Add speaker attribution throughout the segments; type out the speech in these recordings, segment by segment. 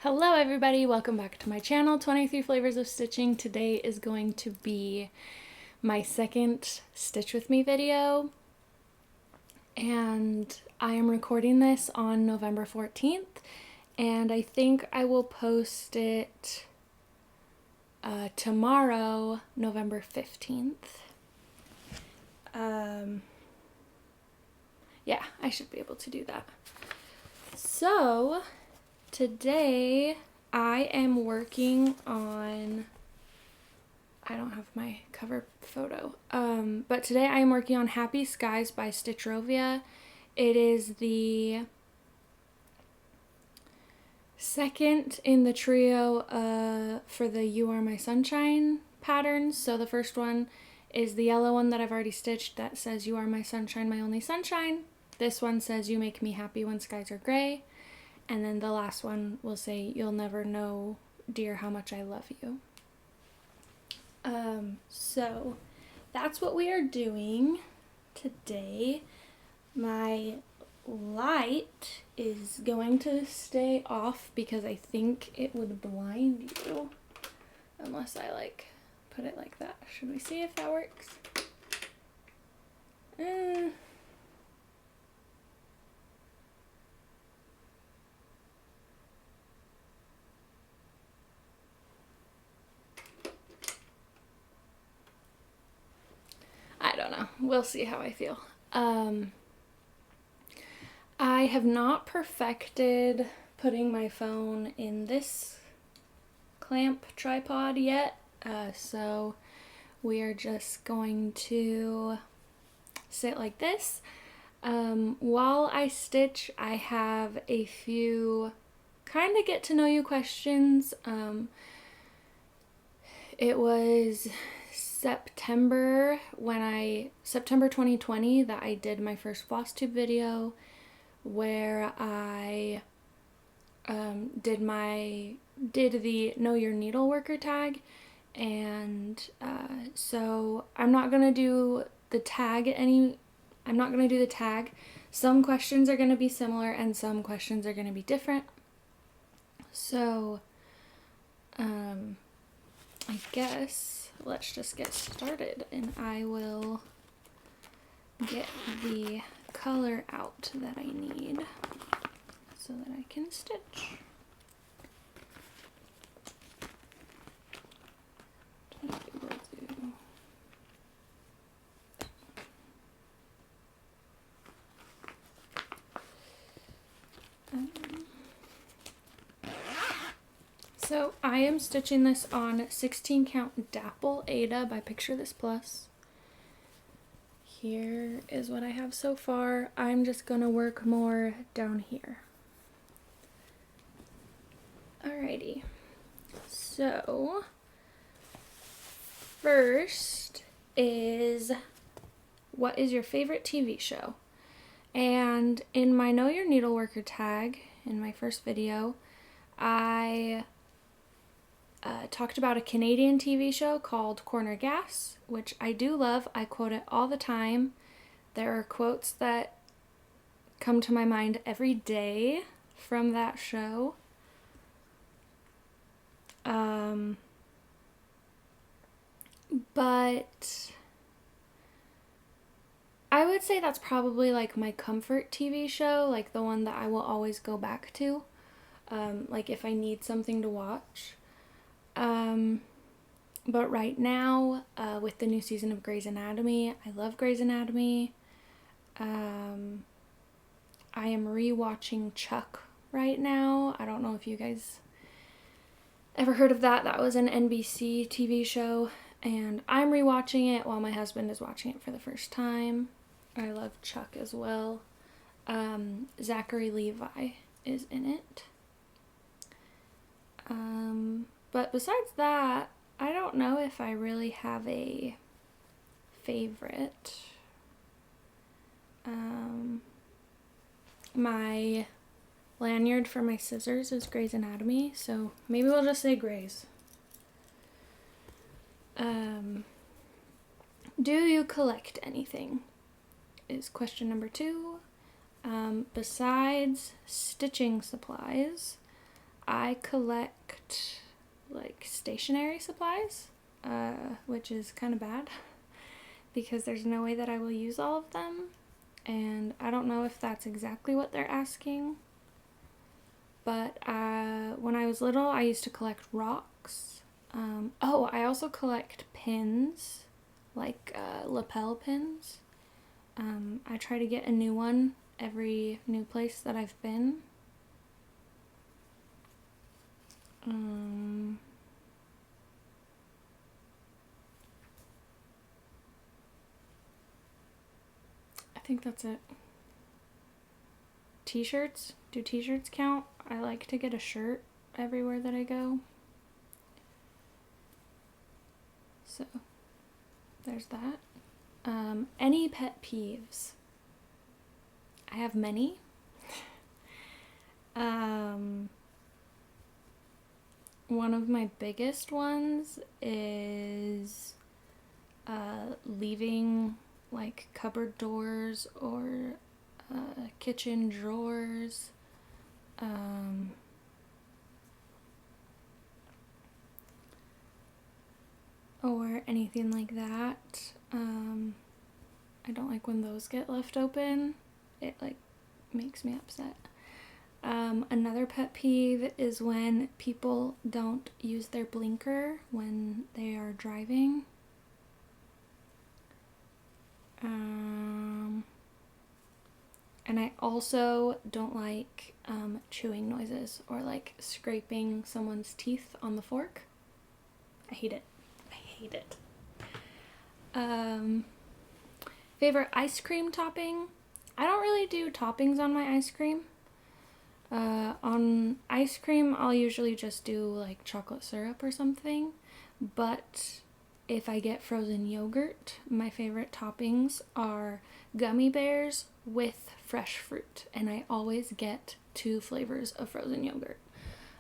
Speaker 1: Hello everybody, welcome back to my channel, 23 Flavors of Stitching. Today is going to be my second Stitch With Me video, and I am recording this on November 14th, and I think I will post it tomorrow, November 15th. Yeah, I should be able to do that. So, today I am working on, I don't have my cover photo, but today I am working on Happy Skies by Stitchrovia. It is the second in the trio for the You Are My Sunshine patterns. So the first one is the yellow one that I've already stitched that says You Are My Sunshine, My Only Sunshine. This one says You Make Me Happy When Skies Are Gray. And then the last one will say, You'll Never Know, Dear, How Much I Love You. So that's what we are doing today. My light is going to stay off because I think it would blind you unless I put it like that. Should we see if that works? I don't know. We'll see how I feel. I have not perfected putting my phone in this clamp tripod yet, so we are just going to sit like this. While I stitch, I have a few kind of get to know you questions. It was September 2020 that I did my first floss tube video where I did the Know Your Needle Worker tag, and so I'm not gonna do the tag Some questions are gonna be similar and some questions are gonna be different. So I guess let's just get started, and I will get the color out that I need so that I can stitch. So I am stitching this on 16 count Dapple Aida by Picture This Plus. Here is what I have so far. I'm just gonna work more down here. Alrighty, so first is, what is your favorite TV show? And in my Know Your Needle Worker tag, in my first video, I talked about a Canadian TV show called Corner Gas, which I do love. I quote it all the time. There are quotes that come to my mind every day from that show. But I would say that's probably like my comfort TV show, like the one that I will always go back to, like if I need something to watch. But right now, with the new season of Grey's Anatomy, I love Grey's Anatomy. I am rewatching Chuck right now. I don't know if you guys ever heard of that. That was an NBC TV show, and I'm rewatching it while my husband is watching it for the first time. I love Chuck as well. Zachary Levi is in it. But besides that, I don't know if I really have a favorite. My lanyard for my scissors is Grey's Anatomy, so maybe we'll just say Grey's. Do you collect anything? Is question number 2. Besides stitching supplies, I collect like stationery supplies, which is kind of bad because there's no way that I will use all of them, and I don't know if that's exactly what they're asking, but when I was little I used to collect rocks. I also collect pins, like lapel pins. I try to get a new one every new place that I've been. I think that's it. T-shirts? Do t-shirts count? I like to get a shirt everywhere that I go. So, there's that. Any pet peeves? I have many. One of my biggest ones is leaving like cupboard doors or kitchen drawers, or anything like that. I don't like when those get left open. It like makes me upset. Another pet peeve is when people don't use their blinker when they are driving. And I also don't like chewing noises or like scraping someone's teeth on the fork. I hate it. I hate it. Favorite ice cream topping? I don't really do toppings on my ice cream. On ice cream, I'll usually just do like chocolate syrup or something, but if I get frozen yogurt, my favorite toppings are gummy bears with fresh fruit, and I always get 2 flavors of frozen yogurt.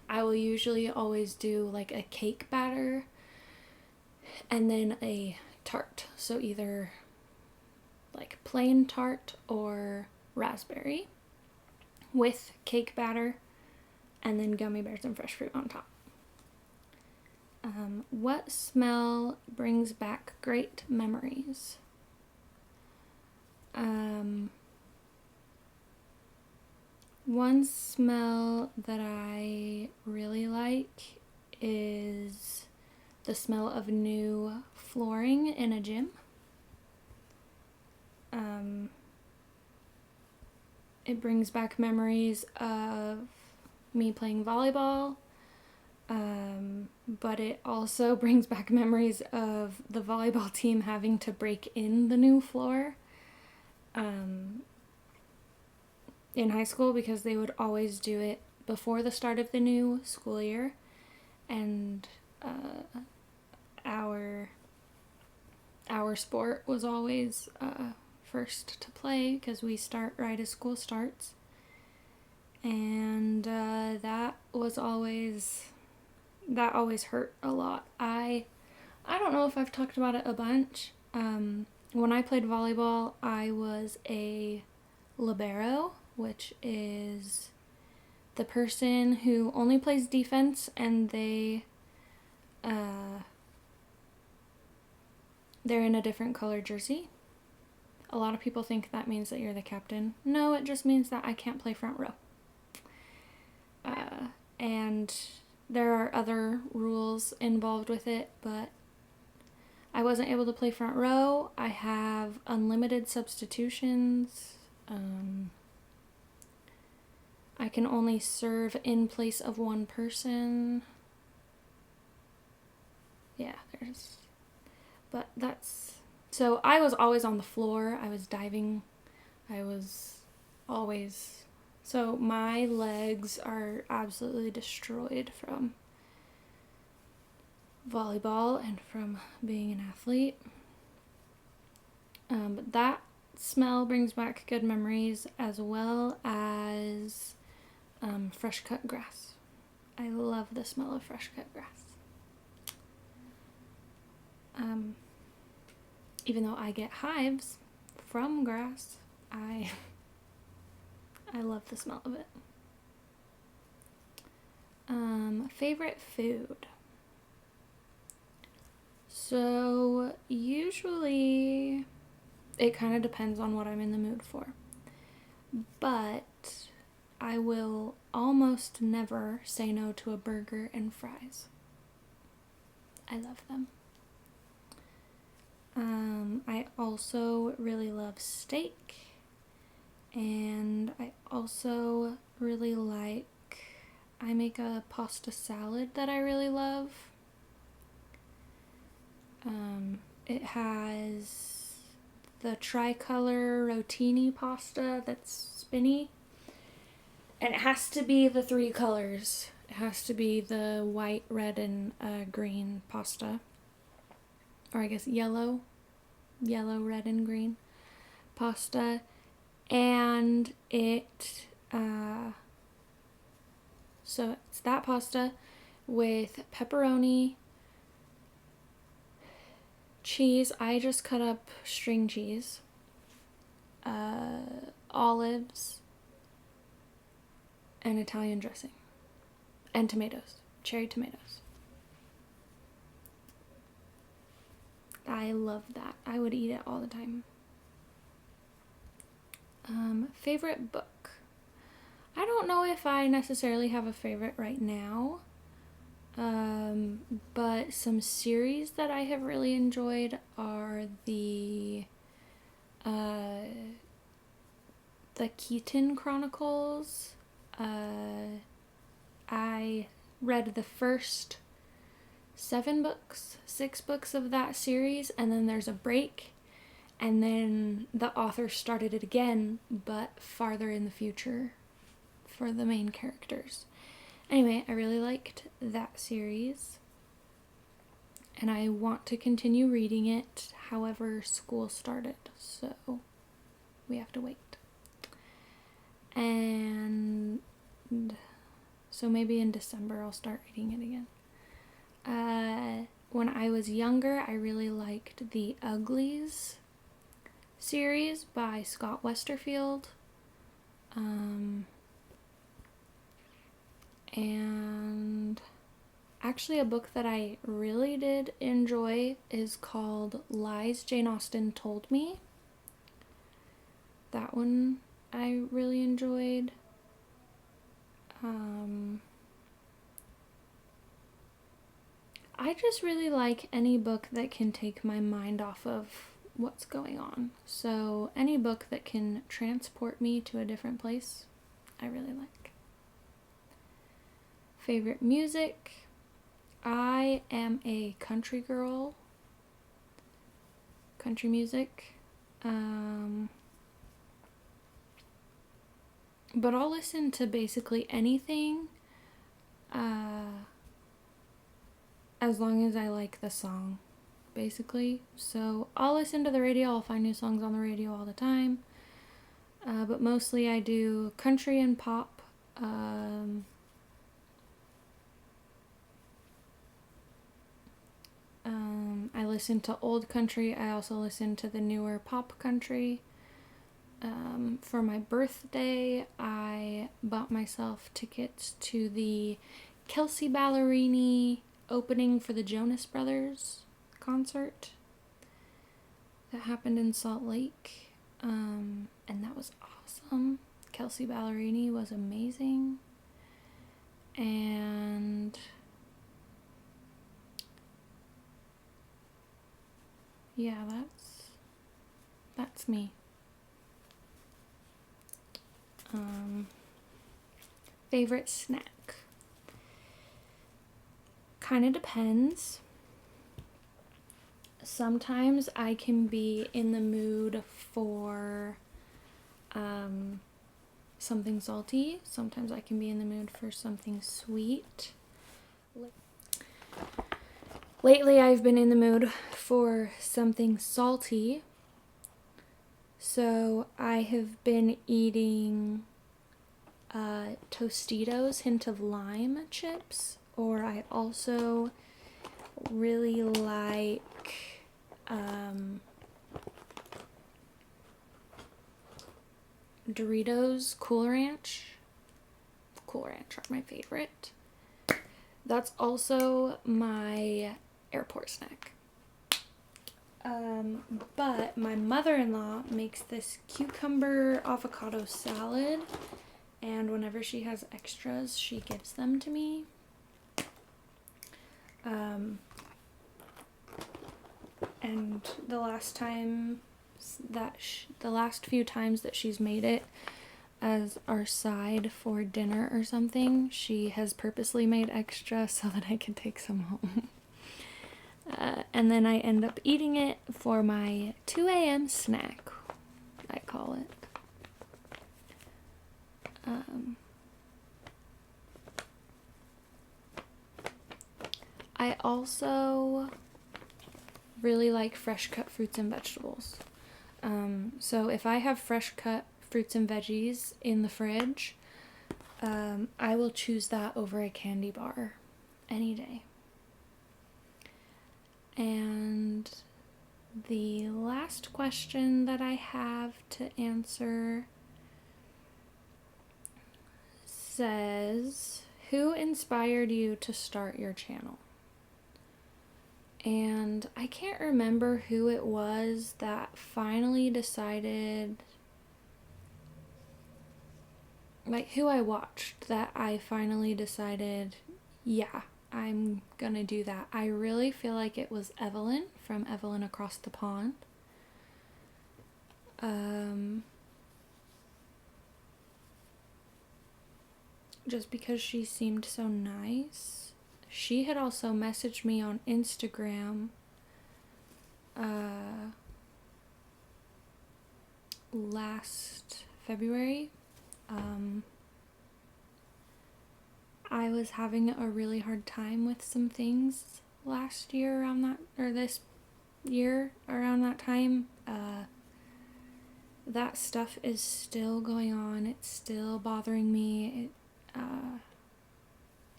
Speaker 1: I will usually always do like a cake batter and then a tart, so either like plain tart or raspberry with cake batter and then gummy bears and fresh fruit on top. What smell brings back great memories? One smell that I really like is the smell of new flooring in a gym. It brings back memories of me playing volleyball, but it also brings back memories of the volleyball team having to break in the new floor in high school, because they would always do it before the start of the new school year, and our sport was always first to play because we start right as school starts, and that always hurt a lot. I don't know if I've talked about it a bunch. When I played volleyball, I was a libero, which is the person who only plays defense, and they're in a different color jersey. A lot of people think that means that you're the captain. No, it just means that I can't play front row. And there are other rules involved with it, but I wasn't able to play front row. I have unlimited substitutions. I can only serve in place of one person. Yeah, but that's... So I was always on the floor. I was diving. I was always... So my legs are absolutely destroyed from volleyball and from being an athlete. But that smell brings back good memories, as well as fresh cut grass. I love the smell of fresh cut grass. Even though I get hives from grass, I love the smell of it. Favorite food. So usually it kind of depends on what I'm in the mood for. But I will almost never say no to a burger and fries. I love them. I also really love steak, and I also really I make a pasta salad that I really love. It has the tricolor rotini pasta that's spinny, and it has to be the 3 colors. It has to be the white, red, and green pasta. Or I guess yellow, red, and green pasta. And so it's that pasta with pepperoni, cheese. I just cut up string cheese, olives, and Italian dressing, and tomatoes, cherry tomatoes. I love that. I would eat it all the time. Favorite book. I don't know if I necessarily have a favorite right now, but some series that I have really enjoyed are the Keaton Chronicles. I read the first 6 books of that series, and then there's a break, and then the author started it again, but farther in the future for the main characters. Anyway, I really liked that series, and I want to continue reading it. However, school started, so we have to wait. And so maybe in December I'll start reading it again. When I was younger, I really liked the Uglies series by Scott Westerfield. And actually a book that I really did enjoy is called Lies Jane Austen Told Me. That one I really enjoyed. I just really like any book that can take my mind off of what's going on. So any book that can transport me to a different place, I really like. Favorite music. I am a country girl. Country music. But I'll listen to basically anything as long as I like the song, basically. So I'll listen to the radio. I'll find new songs on the radio all the time. But mostly I do country and pop. I listen to old country. I also listen to the newer pop country. For my birthday, I bought myself tickets to the Kelsey Ballerini opening for the Jonas Brothers concert that happened in Salt Lake. And that was awesome. Kelsey Ballerini was amazing. And yeah, that's me. Favorite snack. Kind of depends. Sometimes I can be in the mood for something salty. Sometimes I can be in the mood for something sweet. Lately I've been in the mood for something salty. So I have been eating Tostitos Hint of Lime chips, or I also really like Doritos Cool Ranch. Cool Ranch are my favorite. That's also my airport snack. But my mother-in-law makes this cucumber avocado salad, and whenever she has extras, she gives them to me. And the last few times that she's made it as our side for dinner or something, she has purposely made extra so that I can take some home. And then I end up eating it for my 2 a.m. snack, I call it. I also really like fresh cut fruits and vegetables. So if I have fresh cut fruits and veggies in the fridge, I will choose that over a candy bar any day. And the last question that I have to answer says, who inspired you to start your channel? And I can't remember who it was that finally decided, like who I watched, that I finally decided, yeah, I'm gonna do that. I really feel like it was Evelyn from Evelyn Across the Pond. Just because she seemed so nice. She had also messaged me on Instagram last February. I was having a really hard time with some things last year around that, or this year around that time. That stuff is still going on. It's still bothering me.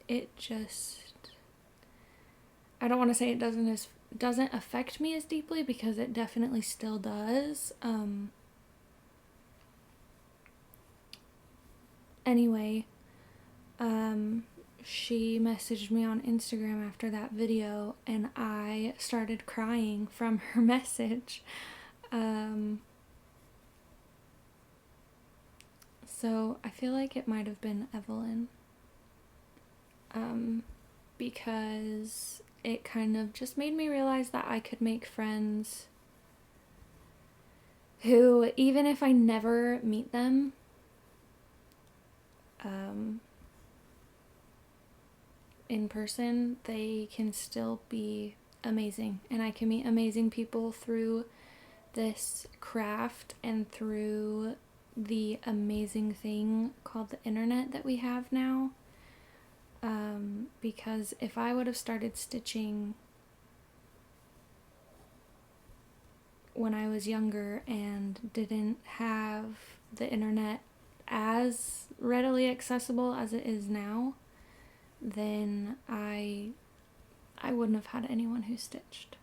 Speaker 1: It just, I don't want to say it doesn't affect me as deeply, because it definitely still does. Anyway, she messaged me on Instagram after that video, and I started crying from her message. So I feel like it might have been Evelyn. Because it kind of just made me realize that I could make friends who, even if I never meet them, in person, they can still be amazing. And I can meet amazing people through this craft and through the amazing thing called the internet that we have now. Because if I would have started stitching when I was younger and didn't have the internet as readily accessible as it is now, then I wouldn't have had anyone who stitched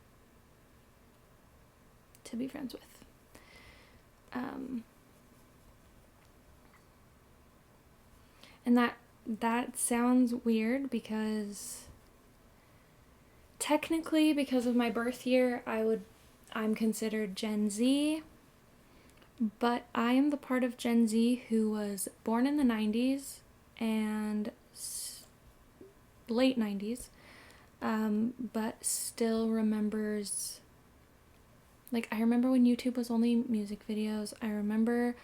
Speaker 1: to be friends with. And that sounds weird, because technically, because of my birth year, I'm considered Gen Z, but I am the part of Gen Z who was born in the 90s and late 90s, but still remembers, like, I remember when YouTube was only music videos. I remember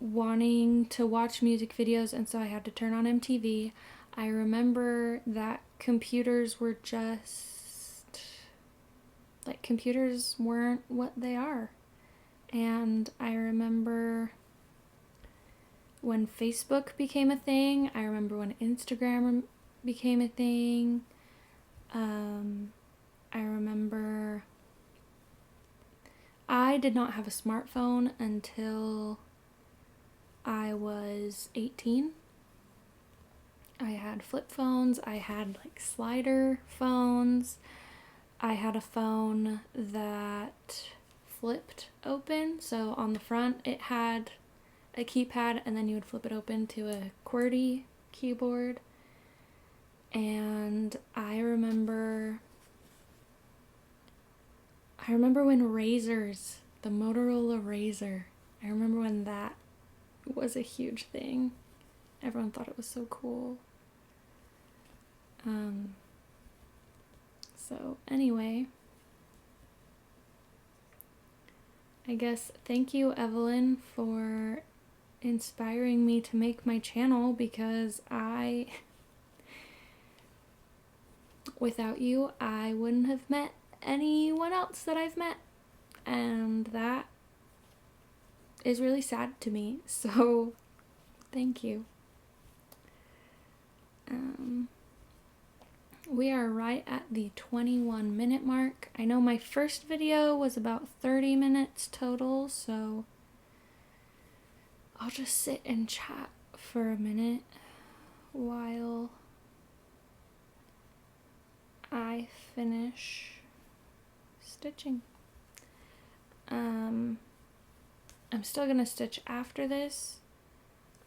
Speaker 1: wanting to watch music videos, and so I had to turn on MTV. I remember that computers were just, like, computers weren't what they are. And I remember when Facebook became a thing. I remember when Instagram became a thing. I remember I did not have a smartphone until I was 18. I had flip phones. I had like slider phones. I had a phone that flipped open. So on the front it had a keypad, and then you would flip it open to a QWERTY keyboard. And remember when razors, the Motorola Razor, I remember when that was a huge thing. Everyone thought it was so cool. So anyway, I guess thank you, Evelyn, for inspiring me to make my channel, because without you, I wouldn't have met anyone else that I've met, and that is really sad to me, so thank you. We are right at the 21-minute mark. I know my first video was about 30 minutes total, so I'll just sit and chat for a minute while I finish stitching. I'm still gonna stitch after this.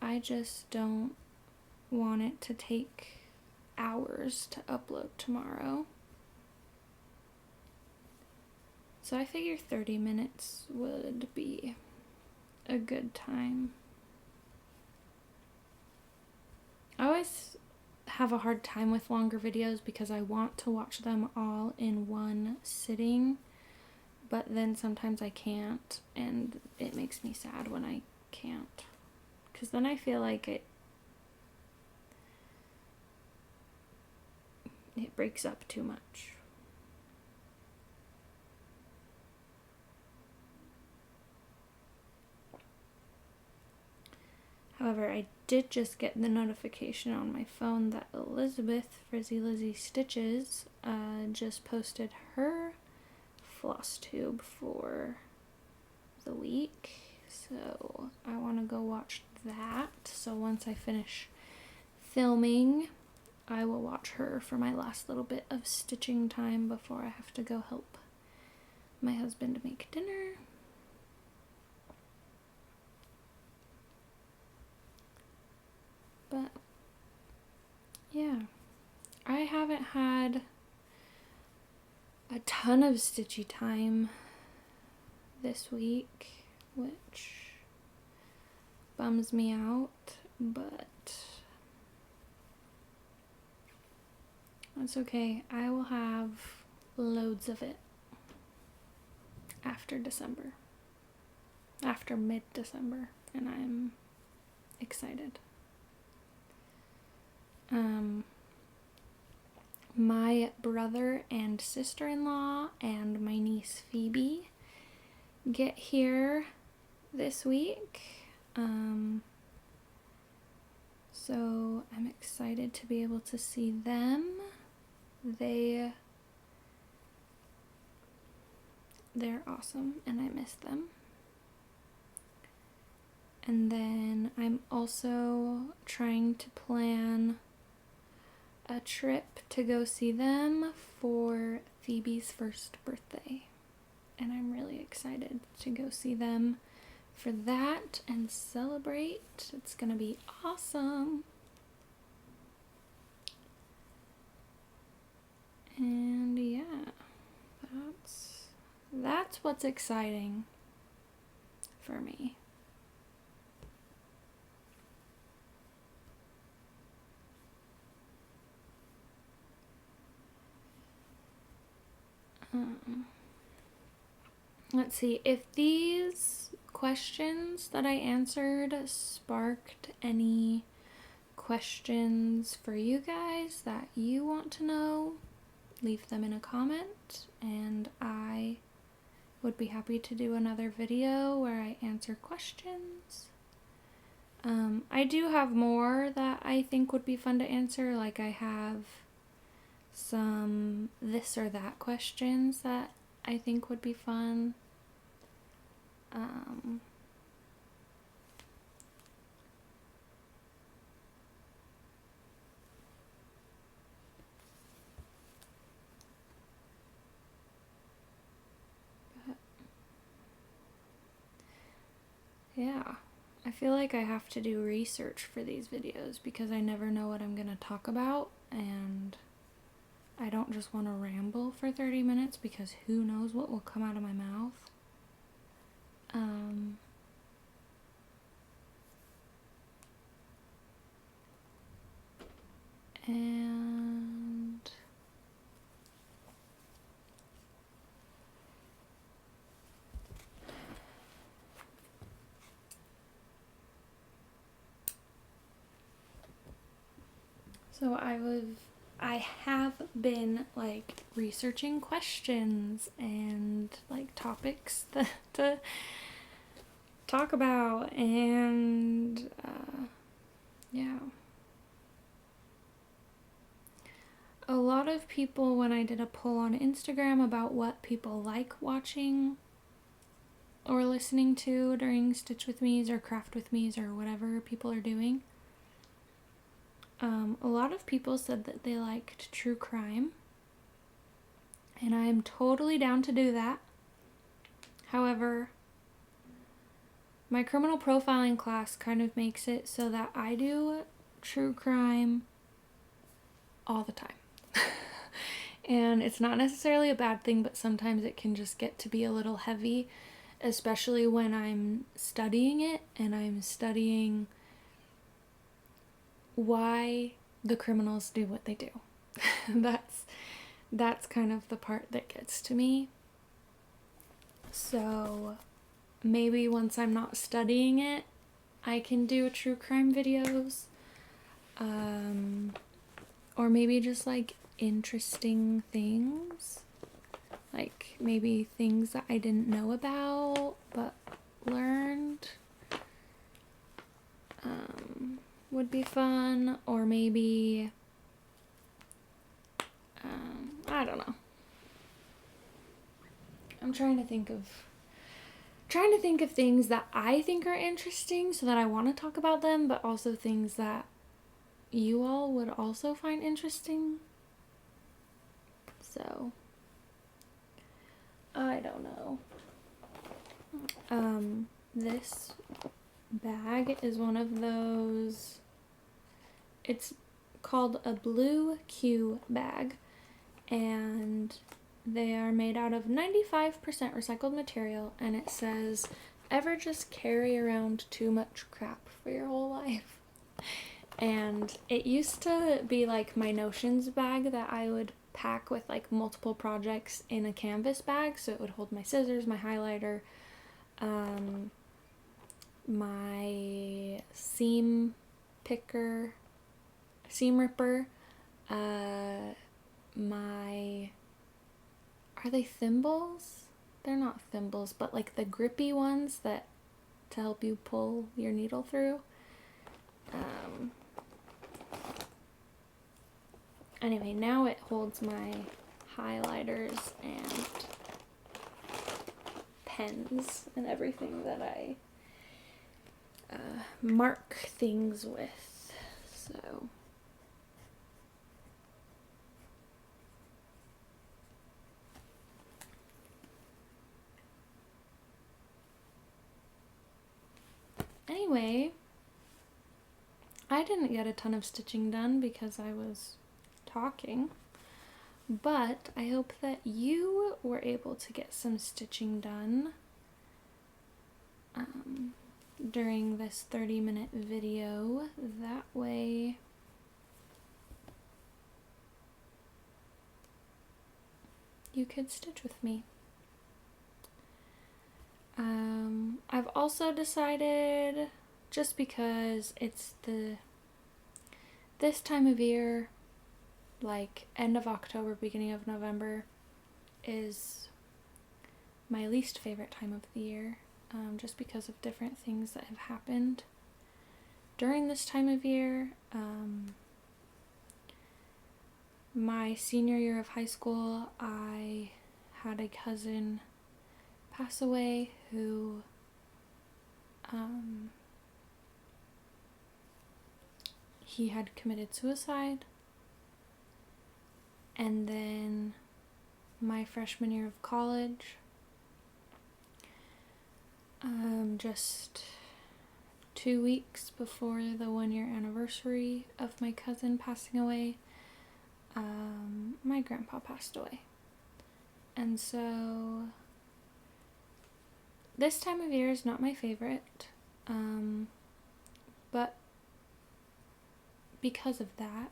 Speaker 1: I just don't want it to take hours to upload tomorrow. So I figure 30 minutes would be a good time. I always have a hard time with longer videos because I want to watch them all in one sitting, but then sometimes I can't, and it makes me sad when I can't, because then I feel like it breaks up too much. However, I did just get the notification on my phone that Elizabeth, Frizzy Lizzie Stitches, just posted her floss tube for the week. So I want to go watch that. So once I finish filming, I will watch her for my last little bit of stitching time before I have to go help my husband make dinner. But yeah, I haven't had a ton of stitchy time this week, which bums me out, but that's okay. I will have loads of it after December, after mid-December, and I'm excited. My brother and sister-in-law and my niece Phoebe get here this week, so I'm excited to be able to see them. They're awesome and I miss them. And then I'm also trying to plan a trip to go see them for Phoebe's first birthday. And I'm really excited to go see them for that and celebrate. It's gonna be awesome. And yeah, that's what's exciting for me. Let's see, if these questions that I answered sparked any questions for you guys that you want to know, leave them in a comment, and I would be happy to do another video where I answer questions. I do have more that I think would be fun to answer, like I have some this or that questions that I think would be fun. But yeah, I feel like I have to do research for these videos because I never know what I'm gonna talk about, and I don't just want to ramble for 30 minutes because who knows what will come out of my mouth. And so I have been like researching questions and like topics to talk about, and yeah. A lot of people, when I did a poll on Instagram about what people like watching or listening to during Stitch With Me's or Craft With Me's or whatever people are doing, a lot of people said that they liked true crime, and I am totally down to do that. However, my criminal profiling class kind of makes it so that I do true crime all the time. And it's not necessarily a bad thing, but sometimes it can just get to be a little heavy, especially when I'm studying it and I'm studying why the criminals do what they do. That's kind of the part that gets to me. So maybe once I'm not studying it, I can do true crime videos. Or maybe just like interesting things, like maybe things that I didn't know about but learned would be fun. Or maybe I don't know, I'm trying to think of things that I think are interesting so that I want to talk about them, but also things that you all would also find interesting. So I don't know. This bag is one of those, it's called a blue Q bag, and they are made out of 95% recycled material, and it says, ever just carry around too much crap for your whole life? And it used to be like my notions bag that I would pack with like multiple projects in a canvas bag, so it would hold my scissors, my highlighter, my seam ripper, my, are they thimbles? They're not thimbles, but like the grippy ones that to help you pull your needle through. Anyway, now it holds my highlighters and pens and everything that I mark things with. So anyway, I didn't get a ton of stitching done because I was talking, but I hope that you were able to get some stitching done during this 30-minute video. That way you could stitch with me. I've also decided, just because it's this time of year, like end of October, beginning of November, is my least favorite time of the year, just because of different things that have happened during this time of year. My senior year of high school, I had a cousin pass away who he had committed suicide. And then my freshman year of college, just 2 weeks before the 1-year anniversary of my cousin passing away, my grandpa passed away. And so this time of year is not my favorite, but because of that,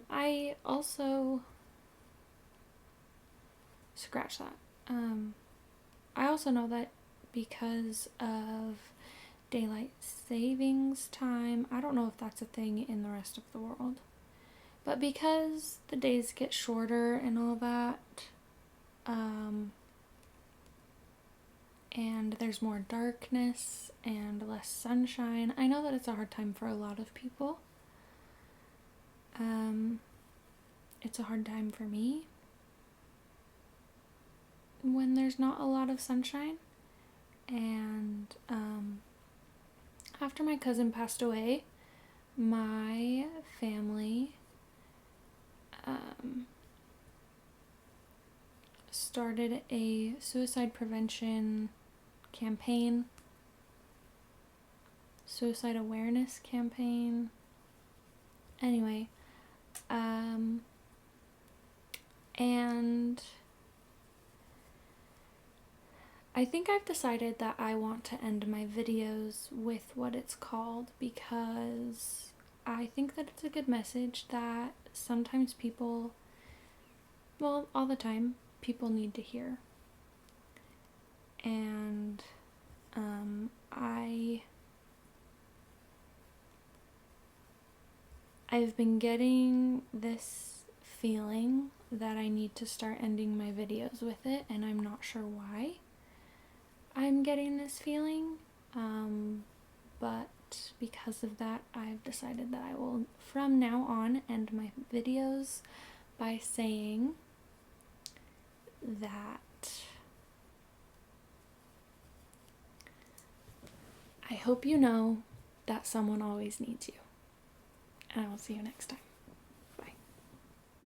Speaker 1: I also, scratch that, I also know that because of daylight savings time, I don't know if that's a thing in the rest of the world, but because the days get shorter and all that, and there's more darkness and less sunshine, I know that it's a hard time for a lot of people. It's a hard time for me when there's not a lot of sunshine. And after my cousin passed away, my family started a suicide prevention campaign, suicide awareness campaign. Anyway, and I think I've decided that I want to end my videos with what it's called, because I think that it's a good message that sometimes people, well, all the time, people need to hear. And I've been getting this feeling that I need to start ending my videos with it, and I'm not sure why I'm getting this feeling, but because of that, I've decided that I will, from now on, end my videos by saying that I hope you know that someone always needs you. And I will see you next time.